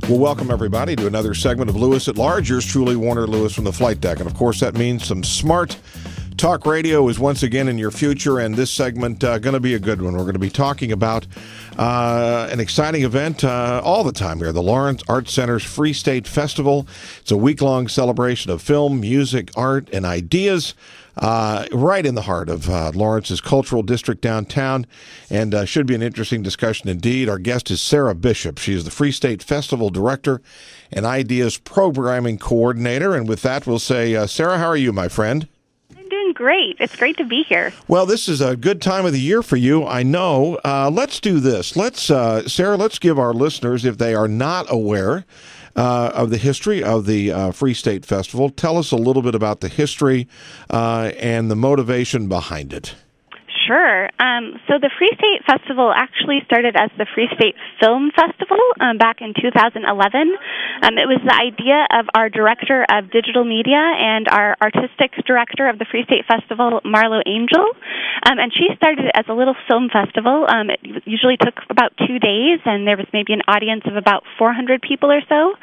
Well, welcome everybody to another segment of Lewis at Large. Yours truly, Warner Lewis from the flight deck. And of course, that means some smart talk radio is once again in your future, and this segment going to be a good one. We're going to be talking about an exciting event all the time here, the Lawrence Arts Center's Free State Festival. It's a week-long celebration of film, music, art, and ideas. Right in the heart of Lawrence's cultural district downtown, and should be an interesting discussion indeed. Our guest is Sarah Bishop. She is the Free State Festival Director and Ideas Programming Coordinator. And with that, we'll say, Sarah, how are you, my friend? I'm doing great. It's great to be here. Well, this is a good time of the year for you, I know. Let's do this. Sarah, let's give our listeners, if they are not aware of the history of the Free State Festival, tell us a little bit about the history and the motivation behind it. Sure. So the Free State Festival actually started as the Free State Film Festival back in 2011. It was the idea of our director of digital media and our artistic director of the Free State Festival, Marlo Angel. And she started it as a little film festival. It usually took about 2 days, and there was maybe an audience of about 400 people or so.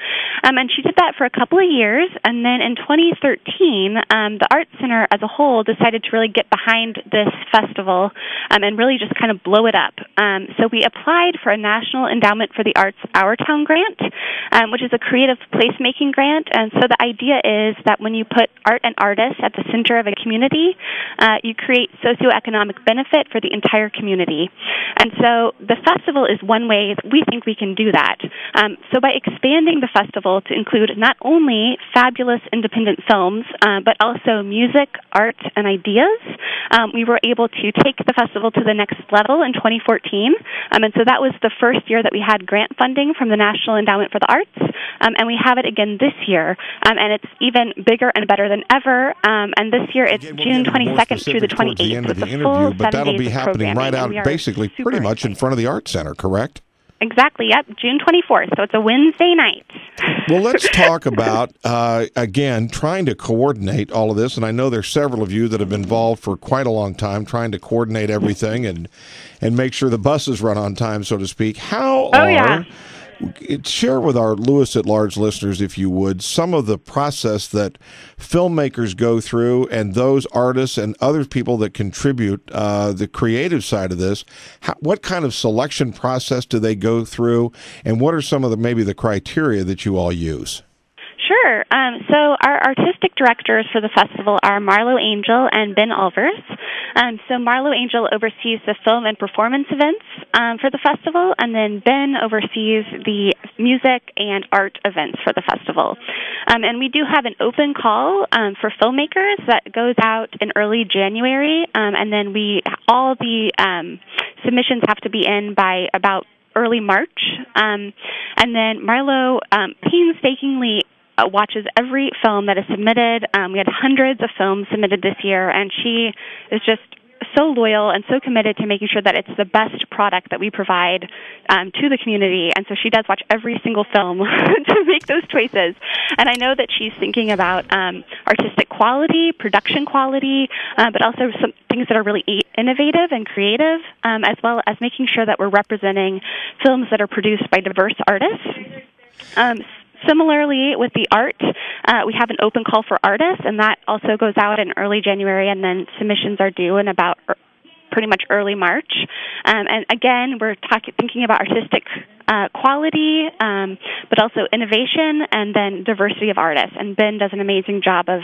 And she did that for a couple of years. And then in 2013, the Arts Center as a whole decided to really get behind this festival and really just kind of blow it up. So we applied for a National Endowment for the Arts Our Town grant, which is a creative placemaking grant. And so the idea is that when you put art and artists at the center of a community, you create socioeconomic benefit for the entire community. And so the festival is one way that we think we can do that. So by expanding the festival to include not only fabulous independent films, but also music, art, and ideas, we were able to take the festival to the next level in 2014. And so that was the first year that we had grant funding from the National Endowment for the Arts. And we have it again this year. And it's even bigger and better than ever. And this year it's June 22nd through the 28th. With the interview, but that'll be happening right out basically pretty much in front of the Arts Center, correct? Exactly, yep, June 24th, so it's a Wednesday night. Well, let's talk about, again, trying to coordinate all of this, and I know there's several of you that have been involved for quite a long time trying to coordinate everything and make sure the buses run on time, so to speak. Share with our Lewis at Large listeners, if you would, some of the process that filmmakers go through and those artists and other people that contribute the creative side of this. What kind of selection process do they go through, and what are some of maybe the criteria that you all use? Sure. So our artistic directors for the festival are Marlo Angel and Ben Alvers. So Marlo Angel oversees the film and performance events for the festival, and then Ben oversees the music and art events for the festival. And we do have an open call for filmmakers that goes out in early January, and then all the submissions have to be in by about early March. And then Marlo painstakingly watches every film that is submitted. We had hundreds of films submitted this year, and she is just so loyal and so committed to making sure that it's the best product that we provide to the community. And so she does watch every single film to make those choices. And I know that she's thinking about artistic quality, production quality, but also some things that are really innovative and creative, as well as making sure that we're representing films that are produced by diverse artists. Similarly, with the art, we have an open call for artists, and that also goes out in early January, and then submissions are due in about pretty much early March. And again, we're thinking about artistic quality, but also innovation, and then diversity of artists. And Ben does an amazing job of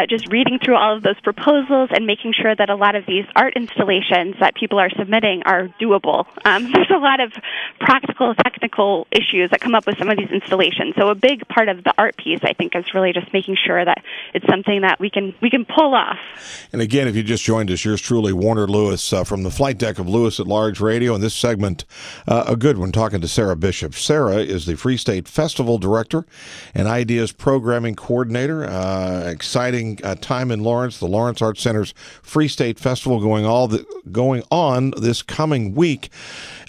just reading through all of those proposals and making sure that a lot of these art installations that people are submitting are doable. There's a lot of practical, technical issues that come up with some of these installations. So a big part of the art piece, I think, is really just making sure that it's something that we can pull off. And again, if you just joined us, yours truly, Warner Lewis, from the flight deck of Lewis at Large Radio, and this segment, a good one, talking to Sarah Bishop. Sarah is the Free State Festival Director and Ideas Programming Coordinator. Exciting time in Lawrence, the Lawrence Arts Center's Free State Festival going on this coming week.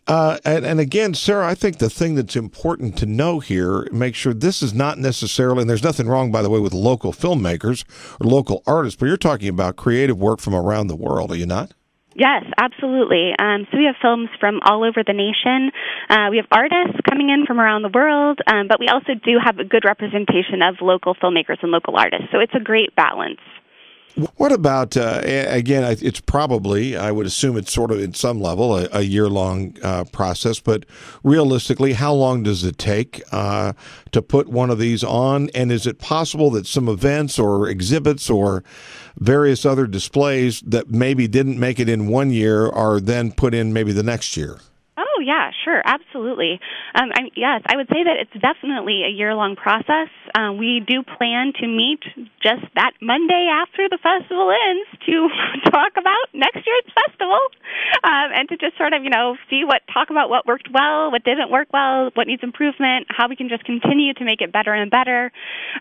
And again, Sarah, I think the thing that's important to know here, make sure this is not necessarily, and there's nothing wrong, by the way, with local filmmakers or local artists, but you're talking about creative work from around the world, are you not? Yes, absolutely. So we have films from all over the nation. We have artists coming in from around the world, but we also do have a good representation of local filmmakers and local artists. So it's a great balance. What about, again, it's probably, I would assume it's sort of at some level a year-long process, but realistically, how long does it take to put one of these on? And is it possible that some events or exhibits or various other displays that maybe didn't make it in one year are then put in maybe the next year? Oh, yeah, sure, absolutely. Yes, I would say that it's definitely a year-long process. We do plan to meet just that Monday after the festival ends to talk about next year's festival and to just sort of, talk about what worked well, what didn't work well, what needs improvement, how we can just continue to make it better and better.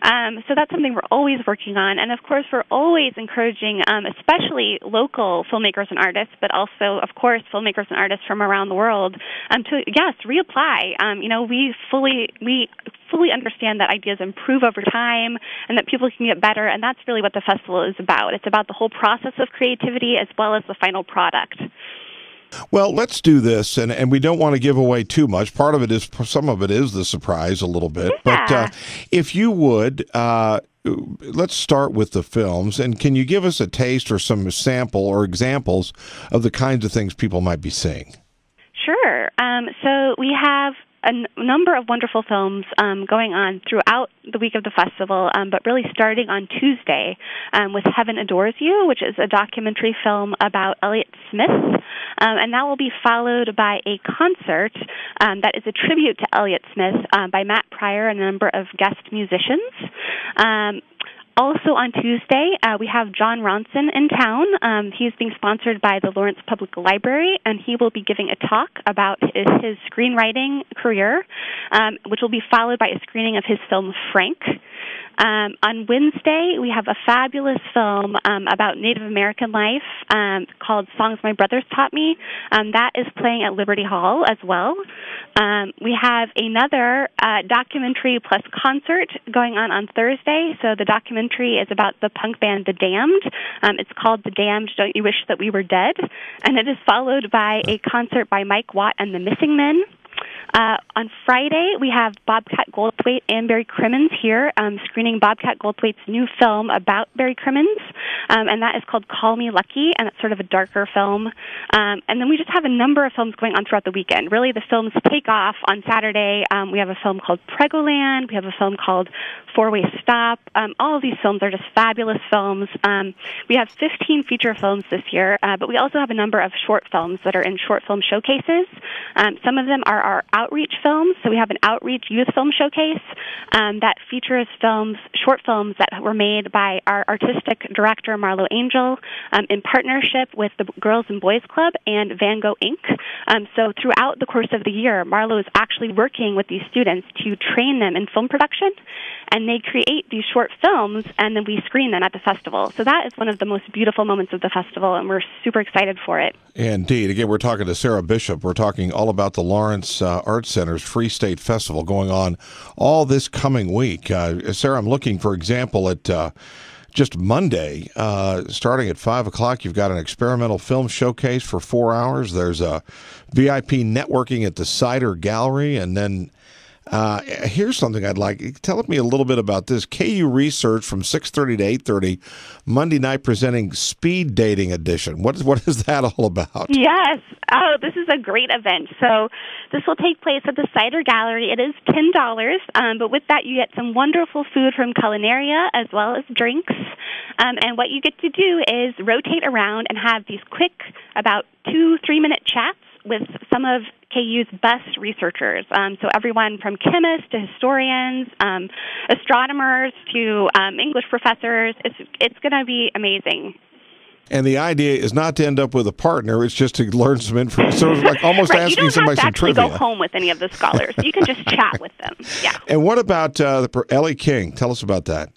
So that's something we're always working on. And, of course, we're always encouraging, especially local filmmakers and artists, but also, of course, filmmakers and artists from around the world to reapply. We fully understand that ideas improve over time and that people can get better, and that's really what the festival is about. It's about the whole process of creativity as well as the final product. Well, let's do this, and we don't want to give away too much. Some of it is the surprise a little bit. Yeah. But if you would, let's start with the films, and can you give us a taste or some sample or examples of the kinds of things people might be seeing? Sure. So we have a number of wonderful films going on throughout the week of the festival, but really starting on Tuesday with Heaven Adores You, which is a documentary film about Elliott Smith, and that will be followed by a concert that is a tribute to Elliott Smith by Matt Pryor and a number of guest musicians. Also on Tuesday, we have John Ronson in town. He's being sponsored by the Lawrence Public Library, and he will be giving a talk about his screenwriting career, which will be followed by a screening of his film Frank. On Wednesday, we have a fabulous film about Native American life called Songs My Brothers Taught Me. That is playing at Liberty Hall as well. We have another documentary plus concert going on Thursday. So the documentary is about the punk band The Damned. It's called The Damned, Don't You Wish That We Were Dead? And it is followed by a concert by Mike Watt and the Missing Men. On Friday, we have Bobcat Goldthwait and Barry Crimmins here screening Bobcat Goldthwait's new film about Barry Crimmins, and that is called Call Me Lucky, and it's sort of a darker film. And then we just have a number of films going on throughout the weekend. Really, the films take off on Saturday. We have a film called Pregoland. We have a film called Four-Way Stop. All of these films are just fabulous films. We have 15 feature films this year, but we also have a number of short films that are in short film showcases. Some of them are our outreach films. So we have an outreach youth film showcase that features short films that were made by our artistic director, Marlo Angel, in partnership with the Girls and Boys Club and Van Gogh Inc. So throughout the course of the year, Marlo is actually working with these students to train them in film production, and they create these short films, and then we screen them at the festival. So that is one of the most beautiful moments of the festival, and we're super excited for it. Indeed. Again, we're talking to Sarah Bishop. We're talking all about the Lawrence Arts Center's Free State Festival going on all this coming week. Sarah, I'm looking, for example, at just Monday, starting at 5 o'clock, you've got an experimental film showcase for 4 hours. There's a VIP networking at the Cider Gallery, and then here's something I'd like. Tell me a little bit about this. KU Research from 6:30 to 8:30, Monday night presenting Speed Dating Edition. What is that all about? Yes. Oh, this is a great event. So this will take place at the Cider Gallery. It is $10, but with that you get some wonderful food from Culinaria as well as drinks. And what you get to do is rotate around and have these quick, about 2-3 minute chats with some of KU's best researchers. So everyone from chemists to historians, astronomers to English professors. It's going to be amazing. And the idea is not to end up with a partner; it's just to learn some information. So it's like almost right. asking somebody some trivia. You don't have to actually go home with any of the scholars. You can just chat with them. Yeah. And what about Ellie King? Tell us about that.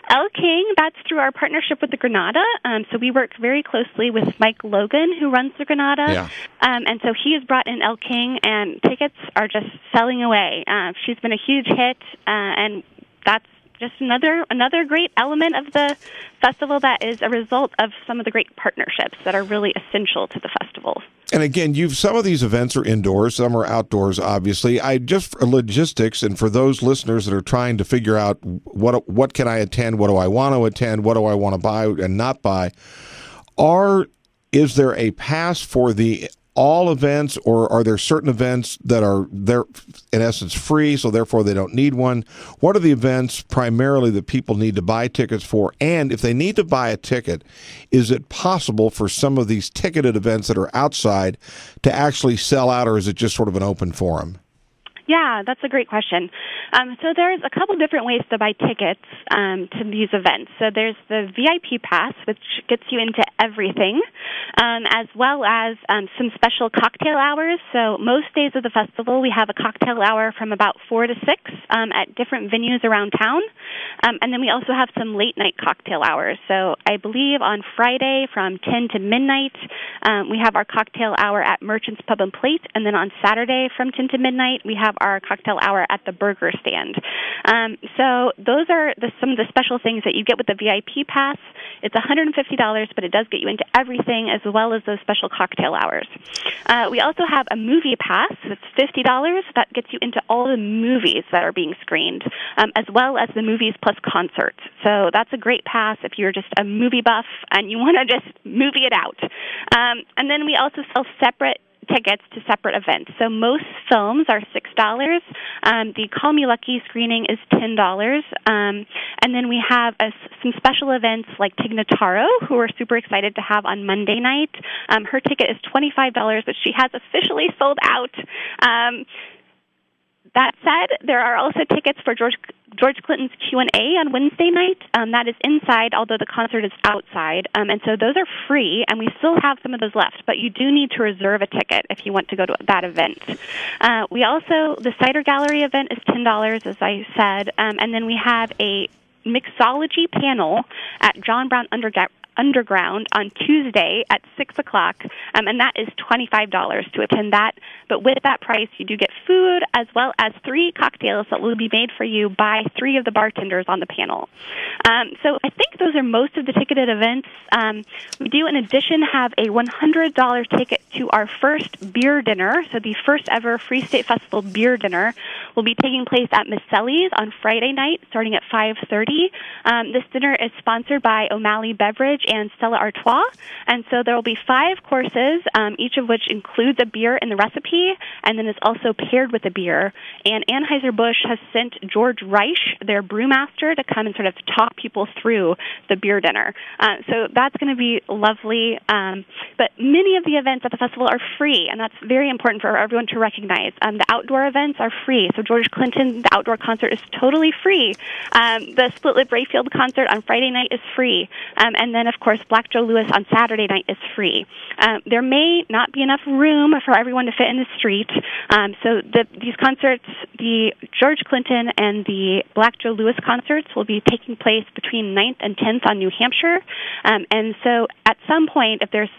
Elle King, that's through our partnership with the Granada. So we work very closely with Mike Logan, who runs the Granada. Yeah. And so he has brought in Elle King, and tickets are just selling away. She's been a huge hit, and that's just another great element of the festival that is a result of some of the great partnerships that are really essential to the festival. And again, some of these events are indoors, some are outdoors, obviously. Just for logistics, and for those listeners that are trying to figure out what can I attend, what do I want to attend, what do I want to buy and not buy, is there a pass for all events, or are there certain events that are there in essence free, so therefore they don't need one? What are the events primarily that people need to buy tickets for? And if they need to buy a ticket, is it possible for some of these ticketed events that are outside to actually sell out, or is it just sort of an open forum? Yeah, that's a great question. So there's a couple different ways to buy tickets to these events. So there's the VIP pass, which gets you into everything, as well as some special cocktail hours. So most days of the festival, we have a cocktail hour from about 4 to 6 at different venues around town. And then we also have some late-night cocktail hours. So I believe on Friday from 10 to midnight, we have our cocktail hour at Merchant's Pub and Plate. And then on Saturday from 10 to midnight, we have our cocktail hour at the Burger Stand. So those are some of the special things that you get with the VIP pass. It's $150, but it does get you into everything, as well as those special cocktail hours. We also have a movie pass. It's $50. That gets you into all the movies that are being screened, as well as the movies plus concerts. So that's a great pass if you're just a movie buff and you want to just movie it out. And then we also sell separate tickets to separate events. So most films are $6. The Call Me Lucky screening is $10. And then we have some special events like Tig Notaro, who we're super excited to have on Monday night. Her ticket is $25, but she has officially sold out. That said, there are also tickets for George Clinton's Q&A on Wednesday night. That is inside, although the concert is outside. And so those are free, and we still have some of those left, but you do need to reserve a ticket if you want to go to that event. The Cider Gallery event is $10, as I said, and then we have a mixology panel at John Brown Underground on Tuesday at 6 o'clock, and that is $25 to attend that. But with that price, you do get food as well as 3 cocktails that will be made for you by 3 of the bartenders on the panel. So I think those are most of the ticketed events. We do, in addition, have a $100 ticket to our first beer dinner. So the first ever Free State Festival beer dinner will be taking place at Misselli's on Friday night, starting at 5:30. This dinner is sponsored by O'Malley Beverage and Stella Artois, and so there will be 5 courses, each of which includes a beer in the recipe, and then is also paired with a beer. And Anheuser-Busch has sent George Reich, their brewmaster, to come and sort of talk people through the beer dinner. So that's going to be lovely. But many of the events at the festival are free, and that's very important for everyone to recognize. The outdoor events are free. So George Clinton, the outdoor concert, is totally free. The Split Lip Rayfield concert on Friday night is free. And then, of course, Black Joe Lewis on Saturday night is free. There may not be enough room for everyone to fit in the street. So these concerts, the George Clinton and the Black Joe Lewis concerts, will be taking place between 9th and 10th on New Hampshire. And so at some point, if there's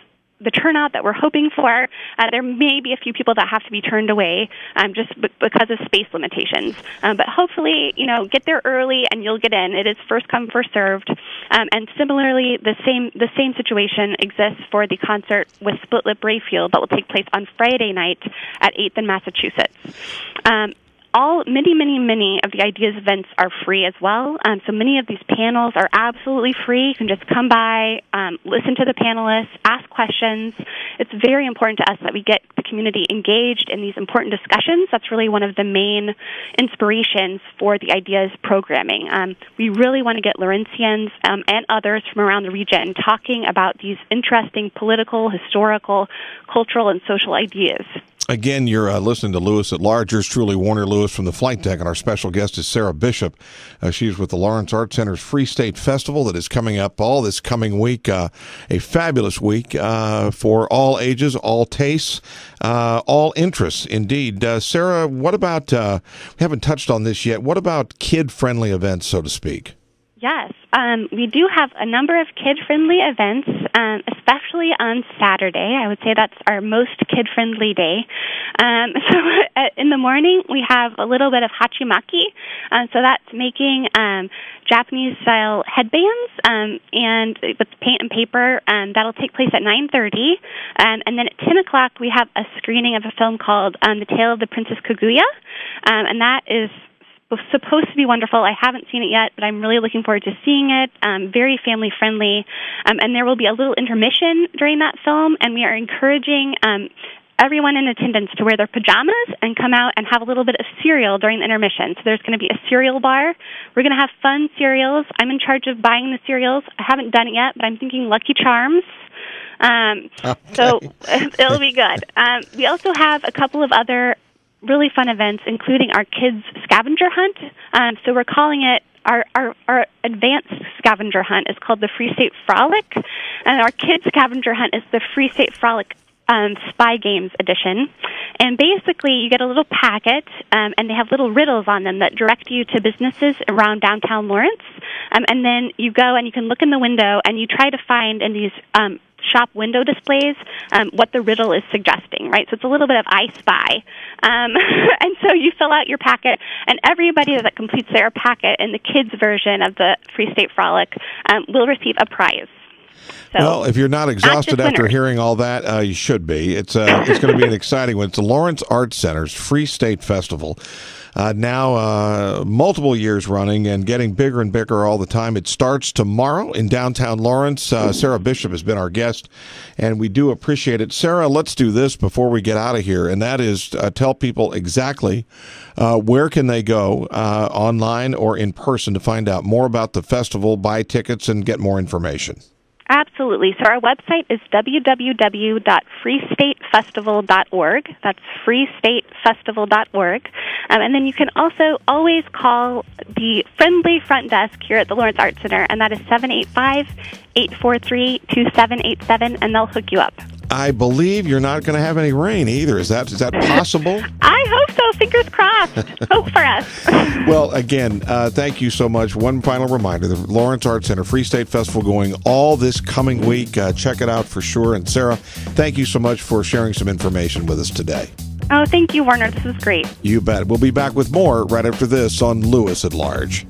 the turnout that we're hoping for, there may be a few people that have to be turned away just because of space limitations. But hopefully, get there early and you'll get in. It is first come, first served. And similarly, the same situation exists for the concert with Split Lip Rayfield that will take place on Friday night at 8th in Massachusetts. Many of the Ideas events are free as well. So many of these panels are absolutely free. You can just come by, listen to the panelists, ask questions. It's very important to us that we get the community engaged in these important discussions. That's really one of the main inspirations for the Ideas programming. We really want to get Lawrencians and others from around the region talking about these interesting political, historical, cultural, and social ideas. Again, you're listening to Lewis at Large. Yours truly, Warner Lewis from the Flight Deck, and our special guest is Sarah Bishop. She's with the Lawrence Arts Center's Free State Festival that is coming up all this coming week. A fabulous week for all ages, all tastes, all interests, indeed. Sarah, what about, we haven't touched on this yet, what about kid-friendly events, so to speak? Yes, we do have a number of kid-friendly events, especially on Saturday. I would say that's our most kid-friendly day. So in the morning, we have a little bit of hachimaki. So that's making Japanese-style headbands and with paint and paper. That'll take place at 9:30. And then at 10 o'clock, we have a screening of a film called The Tale of the Princess Kaguya. And that is supposed to be wonderful. I haven't seen it yet, but I'm really looking forward to seeing it. Very family-friendly. And there will be a little intermission during that film, and we are encouraging everyone in attendance to wear their pajamas and come out and have a little bit of cereal during the intermission. So there's going to be a cereal bar. We're going to have fun cereals. I'm in charge of buying the cereals. I haven't done it yet, but I'm thinking Lucky Charms. So it'll be good. We also have a couple of other really fun events, including our kids' scavenger hunt. So we're calling it our advanced scavenger hunt is called the Free State Frolic, and our kids' scavenger hunt is the Free State Frolic Spy Games edition. And basically, you get a little packet, and they have little riddles on them that direct you to businesses around downtown Lawrence. And then you go and you can look in the window, and you try to find in these shop window displays what the riddle is suggesting, right? So it's a little bit of I Spy. And so you fill out your packet, and everybody that completes their packet in the kids' version of the Free State Frolic will receive a prize. So, well, if you're not exhausted after hearing all that, you should be. It's going to be an exciting one. It's the Lawrence Arts Center's Free State Festival. Now multiple years running and getting bigger and bigger all the time. It starts tomorrow in downtown Lawrence. Sarah Bishop has been our guest, and we do appreciate it. Sarah, let's do this before we get out of here, and that is tell people exactly where can they go online or in person to find out more about the festival, buy tickets, and get more information. Absolutely. So our website is www.freestatefestival.org. That's freestatefestival.org. And then you can also always call the friendly front desk here at the Lawrence Arts Center, and that is 785-843-2787, and they'll hook you up. I believe you're not going to have any rain either. Is that possible? I hope so. Fingers crossed. Hope for us. Well, again, thank you so much. One final reminder, the Lawrence Arts Center Free State Festival going all this coming week. Check it out for sure. And Sarah, thank you so much for sharing some information with us today. Oh, thank you, Warner. This was great. You bet. We'll be back with more right after this on Lewis at Large.